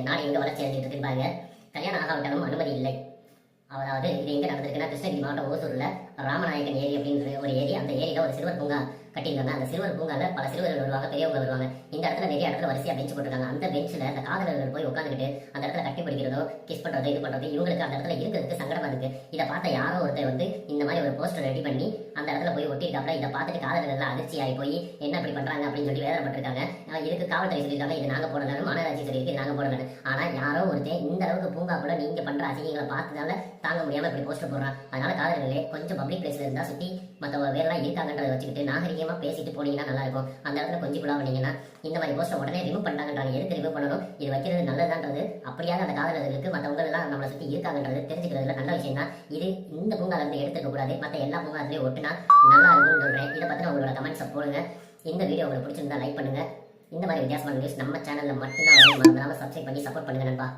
நாடு எங்கே வளர்ச்சி அடைஞ்சிட்டு இருக்குன்னு பாருங்க. கல்யாணம் ஆகாவிட்டாலும் அனுமதி இல்லை. அதாவது இது எங்கே நடந்திருக்குன்னா, கிருஷ்ணகிரி மாவட்டம் ஓசூரில் ராமநாயக்கன் ஏரி அப்படின்ற ஒரு ஏரி. அந்த ஏரியில் ஒரு சிறுவர் பூங்கா கட்டியிருக்காங்க. அந்த சிறுவர் பூங்காவில் பல சிறுவர்கள் வருவாங்க, பெரியவங்க வருவாங்க. இந்த இடத்துல நிறைய இடத்துல வரிசையாக பெஞ்ச் போட்டிருக்காங்க. அந்த பெஞ்சில் அந்த காதலர்கள் போய் உட்காந்துக்கிட்டு அந்த இடத்துல கட்டி பிடிக்கிறதோ, கிஸ் பண்ணுறதோ, இது பண்ணுறது, இவங்களுக்கு அந்த இடத்துல இருக்கிறதுக்கு சங்கடமா இருக்கு. இதை பார்த்த யாரோ ஒருத்தர் இந்த மாதிரி ஒரு போஸ்டர் ரெடி பண்ணி அந்த இடத்துல போய் ஒட்டியிருக்காப்ல. இதை பார்த்துட்டு காதலர்கள் அதிர்ச்சி ஆகி போய் என்ன இப்படி பண்றாங்க அப்படின்னு சொல்லி வேதனைப்பட்டிருக்காங்க. இதுக்கு காவல்துறை சொல்லியிருக்காங்க, இது நாங்கள் போடலன்னு, மாநகராட்சி சொல்லியிருக்கு, இது நாங்கள் போடலன்னு. ஆனால் யாரோ ஒருத்தர் இந்த அளவுக்கு பூங்காக்குள்ள நீங்க பண்ற அசிங்கங்களை பார்த்ததால தாங்க முடியாம இப்படி போஸ்டர் போடுறான். அதனால காதலர்களே, கொஞ்சம் பப்ளிக் பிளேஸ்ல இருந்தா சுத்தி மற்ற வேறெல்லாம் இருக்காங்கன்றதை வச்சுக்கிட்டு நாகரிகமா பேசிட்டு போனீங்கன்னா நல்லா இருக்கும். அந்த இடத்துல கொஞ்சம் குழா பண்ணீங்கன்னா இந்த மாதிரி போஸ்டர் உடனே ரிமூவ் பண்ணிட்டாங்கன்றாங்க. எதுக்கு ரிமூவ் பண்ணணும்? இது வைக்கிறது நல்லதான்றது அப்படியாவது அந்த காதலர்களுக்கு மற்றவங்க எல்லாம் நம்மளை சுற்றி இருக்காங்கன்றது தெரிஞ்சுக்கிறதுல நல்ல விஷயம் தான். இது இந்த பூங்கால இருந்து எடுத்துக்க கூடாது, மற்ற எல்லா பூங்காத்திலையும் ஒட்டுனா நல்லா இருக்கும்னு சொல்றேன். இதை பத்தின உங்களோட கமெண்ட்ஸை போடுங்க. இந்த வீடியோ உங்களுக்கு பிடிச்சிருந்தா லைக் பண்ணுங்க. இந்த மாதிரி வித்தியாசமான நியூஸ் நம்ம சேனல்ல மட்டும்தான் மறந்துடாம சப்ஸ்கிரைப் பண்ணி சப்போர்ட் பண்ணுங்க நண்பா.